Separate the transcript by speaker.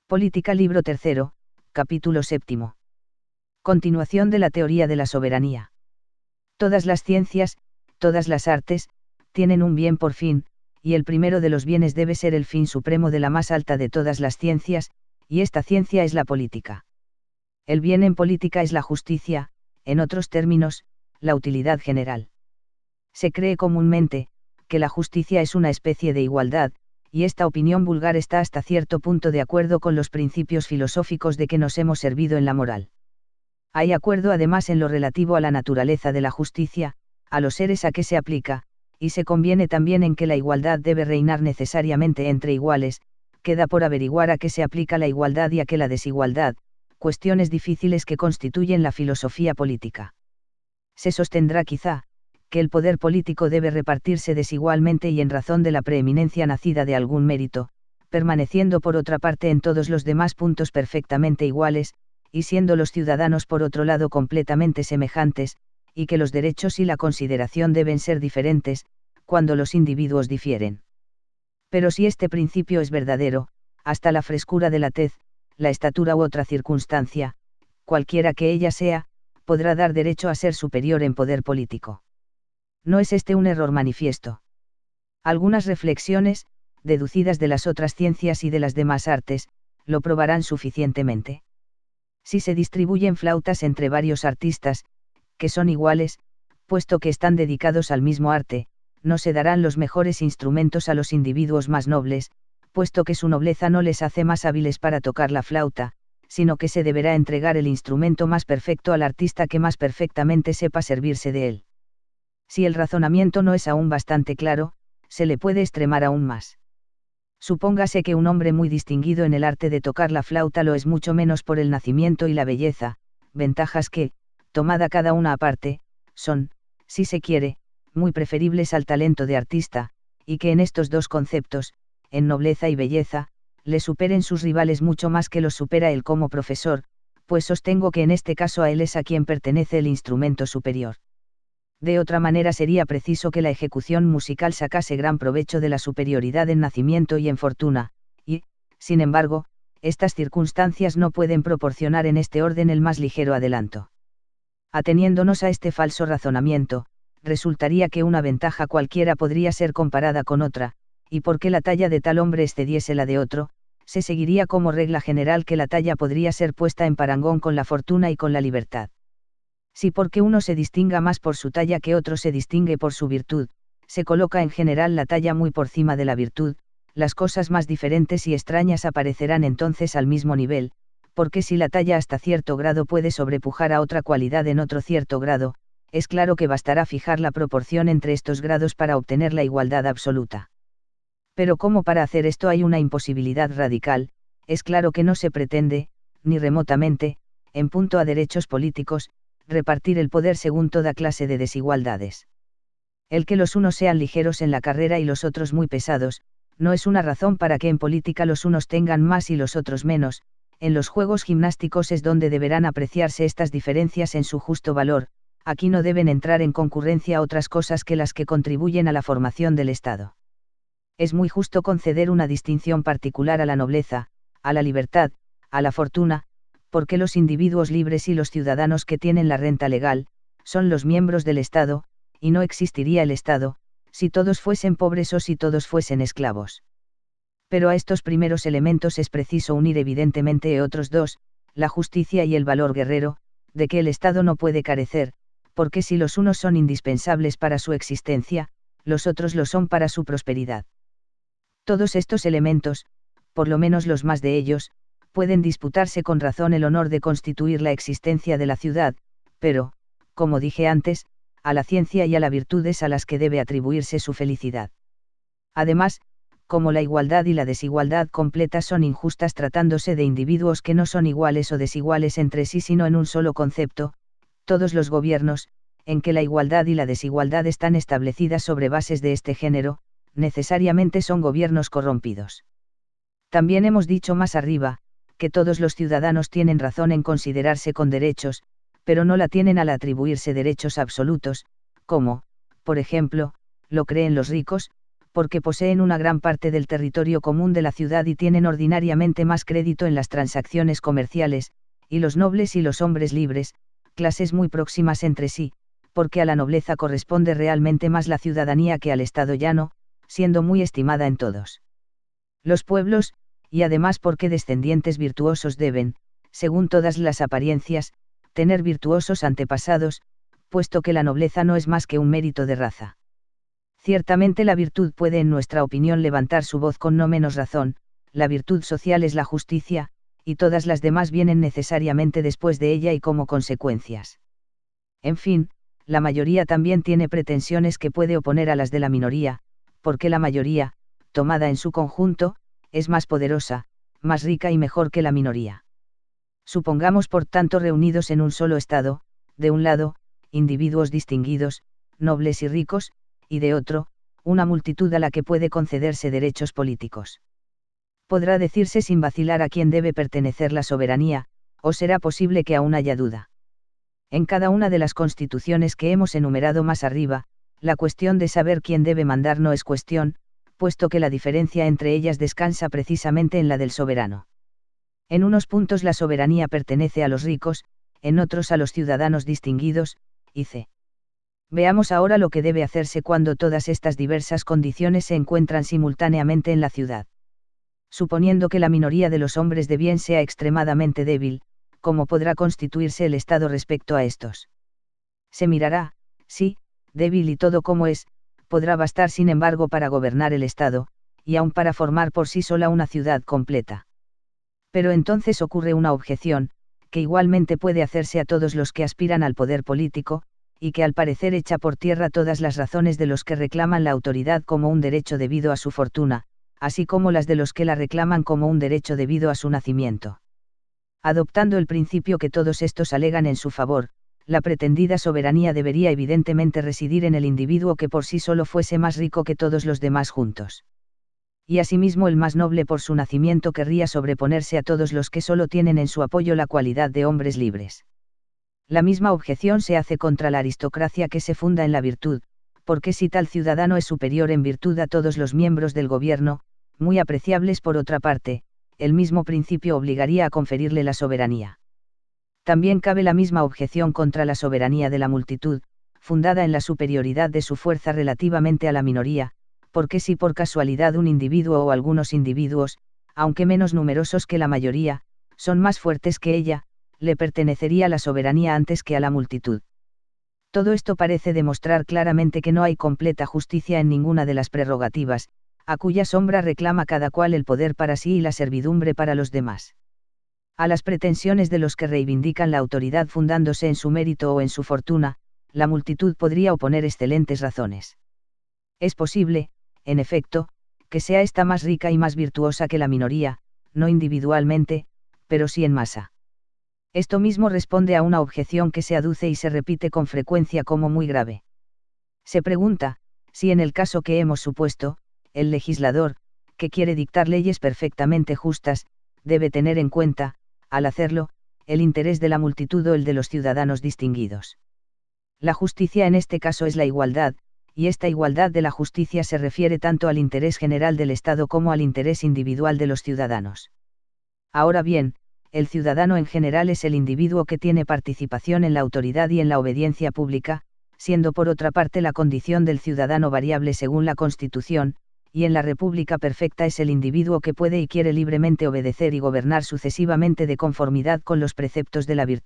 Speaker 1: Política libro tercero, capítulo séptimo. Continuación de la teoría de la soberanía. Todas las ciencias, todas las artes, tienen un bien por fin, y el primero de los bienes debe ser el fin supremo de la más alta de todas las ciencias, y esta ciencia es la política. El bien en política es la justicia, en otros términos, la utilidad general. Se cree comúnmente, que la justicia es una especie de igualdad, y esta opinión vulgar está hasta cierto punto de acuerdo con los principios filosóficos de que nos hemos servido en la moral. Hay acuerdo además en lo relativo a la naturaleza de la justicia, a los seres a que se aplica, y se conviene también en que la igualdad debe reinar necesariamente entre iguales, queda por averiguar a qué se aplica la igualdad y a qué la desigualdad, cuestiones difíciles que constituyen la filosofía política. Se sostendrá quizá, que el poder político debe repartirse desigualmente y en razón de la preeminencia nacida de algún mérito, permaneciendo por otra parte en todos los demás puntos perfectamente iguales, y siendo los ciudadanos por otro lado completamente semejantes, y que los derechos y la consideración deben ser diferentes, cuando los individuos difieren. Pero si este principio es verdadero, hasta la frescura de la tez, la estatura u otra circunstancia, cualquiera que ella sea, podrá dar derecho a ser superior en poder político. ¿No es este un error manifiesto? Algunas reflexiones, deducidas de las otras ciencias y de las demás artes, lo probarán suficientemente. Si se distribuyen flautas entre varios artistas, que son iguales, puesto que están dedicados al mismo arte, no se darán los mejores instrumentos a los individuos más nobles, puesto que su nobleza no les hace más hábiles para tocar la flauta, sino que se deberá entregar el instrumento más perfecto al artista que más perfectamente sepa servirse de él. Si el razonamiento no es aún bastante claro, se le puede extremar aún más. Supóngase que un hombre muy distinguido en el arte de tocar la flauta lo es mucho menos por el nacimiento y la belleza, ventajas que, tomada cada una aparte, son, si se quiere, muy preferibles al talento de artista, y que en estos dos conceptos, en nobleza y belleza, le superen sus rivales mucho más que los supera él como profesor, pues sostengo que en este caso a él es a quien pertenece el instrumento superior. De otra manera sería preciso que la ejecución musical sacase gran provecho de la superioridad en nacimiento y en fortuna, y, sin embargo, estas circunstancias no pueden proporcionar en este orden el más ligero adelanto. Ateniéndonos a este falso razonamiento, resultaría que una ventaja cualquiera podría ser comparada con otra, y porque la talla de tal hombre excediese la de otro, se seguiría como regla general que la talla podría ser puesta en parangón con la fortuna y con la libertad. Si porque uno se distinga más por su talla que otro se distingue por su virtud, se coloca en general la talla muy por cima de la virtud, las cosas más diferentes y extrañas aparecerán entonces al mismo nivel, porque si la talla hasta cierto grado puede sobrepujar a otra cualidad en otro cierto grado, es claro que bastará fijar la proporción entre estos grados para obtener la igualdad absoluta. Pero como para hacer esto hay una imposibilidad radical, es claro que no se pretende, ni remotamente, en punto a derechos políticos, repartir el poder según toda clase de desigualdades. El que los unos sean ligeros en la carrera y los otros muy pesados, no es una razón para que en política los unos tengan más y los otros menos, en los juegos gimnásticos es donde deberán apreciarse estas diferencias en su justo valor, aquí no deben entrar en concurrencia otras cosas que las que contribuyen a la formación del Estado. Es muy justo conceder una distinción particular a la nobleza, a la libertad, a la fortuna, porque los individuos libres y los ciudadanos que tienen la renta legal, son los miembros del Estado, y no existiría el Estado, si todos fuesen pobres o si todos fuesen esclavos. Pero a estos primeros elementos es preciso unir evidentemente otros dos, la justicia y el valor guerrero, de que el Estado no puede carecer, porque si los unos son indispensables para su existencia, los otros lo son para su prosperidad. Todos estos elementos, por lo menos los más de ellos, pueden disputarse con razón el honor de constituir la existencia de la ciudad, pero, como dije antes, a la ciencia y a la virtud es a las que debe atribuirse su felicidad. Además, como la igualdad y la desigualdad completas son injustas tratándose de individuos que no son iguales o desiguales entre sí sino en un solo concepto, todos los gobiernos, en que la igualdad y la desigualdad están establecidas sobre bases de este género, necesariamente son gobiernos corrompidos. También hemos dicho más arriba, que todos los ciudadanos tienen razón en considerarse con derechos, pero no la tienen al atribuirse derechos absolutos, como, por ejemplo, lo creen los ricos, porque poseen una gran parte del territorio común de la ciudad y tienen ordinariamente más crédito en las transacciones comerciales, y los nobles y los hombres libres, clases muy próximas entre sí, porque a la nobleza corresponde realmente más la ciudadanía que al estado llano, siendo muy estimada en todos los pueblos, y además porque descendientes virtuosos deben, según todas las apariencias, tener virtuosos antepasados, puesto que la nobleza no es más que un mérito de raza. Ciertamente la virtud puede en nuestra opinión levantar su voz con no menos razón, la virtud social es la justicia, y todas las demás vienen necesariamente después de ella y como consecuencias. En fin, la mayoría también tiene pretensiones que puede oponer a las de la minoría, porque la mayoría, tomada en su conjunto, es más poderosa, más rica y mejor que la minoría. Supongamos por tanto reunidos en un solo estado, de un lado, individuos distinguidos, nobles y ricos, y de otro, una multitud a la que puede concederse derechos políticos. Podrá decirse sin vacilar a quién debe pertenecer la soberanía, o será posible que aún haya duda. En cada una de las constituciones que hemos enumerado más arriba, la cuestión de saber quién debe mandar no es cuestión, puesto que la diferencia entre ellas descansa precisamente en la del soberano. En unos puntos la soberanía pertenece a los ricos, en otros a los ciudadanos distinguidos, y c. Veamos ahora lo que debe hacerse cuando todas estas diversas condiciones se encuentran simultáneamente en la ciudad. Suponiendo que la minoría de los hombres de bien sea extremadamente débil, ¿cómo podrá constituirse el Estado respecto a estos? Se mirará, sí, débil y todo como es, podrá bastar sin embargo para gobernar el Estado, y aun para formar por sí sola una ciudad completa. Pero entonces ocurre una objeción, que igualmente puede hacerse a todos los que aspiran al poder político, y que al parecer echa por tierra todas las razones de los que reclaman la autoridad como un derecho debido a su fortuna, así como las de los que la reclaman como un derecho debido a su nacimiento. Adoptando el principio que todos estos alegan en su favor, la pretendida soberanía debería evidentemente residir en el individuo que por sí solo fuese más rico que todos los demás juntos. Y asimismo el más noble por su nacimiento querría sobreponerse a todos los que solo tienen en su apoyo la cualidad de hombres libres. La misma objeción se hace contra la aristocracia que se funda en la virtud, porque si tal ciudadano es superior en virtud a todos los miembros del gobierno, muy apreciables por otra parte, el mismo principio obligaría a conferirle la soberanía. También cabe la misma objeción contra la soberanía de la multitud, fundada en la superioridad de su fuerza relativamente a la minoría, porque si por casualidad un individuo o algunos individuos, aunque menos numerosos que la mayoría, son más fuertes que ella, le pertenecería la soberanía antes que a la multitud. Todo esto parece demostrar claramente que no hay completa justicia en ninguna de las prerrogativas, a cuya sombra reclama cada cual el poder para sí y la servidumbre para los demás. A las pretensiones de los que reivindican la autoridad fundándose en su mérito o en su fortuna, la multitud podría oponer excelentes razones. Es posible, en efecto, que sea esta más rica y más virtuosa que la minoría, no individualmente, pero sí en masa. Esto mismo responde a una objeción que se aduce y se repite con frecuencia como muy grave. Se pregunta, si en el caso que hemos supuesto, el legislador, que quiere dictar leyes perfectamente justas, debe tener en cuenta, al hacerlo, el interés de la multitud o el de los ciudadanos distinguidos. La justicia en este caso es la igualdad, y esta igualdad de la justicia se refiere tanto al interés general del Estado como al interés individual de los ciudadanos. Ahora bien, el ciudadano en general es el individuo que tiene participación en la autoridad y en la obediencia pública, siendo por otra parte la condición del ciudadano variable según la Constitución, y en la República perfecta es el individuo que puede y quiere libremente obedecer y gobernar sucesivamente de conformidad con los preceptos de la virtud.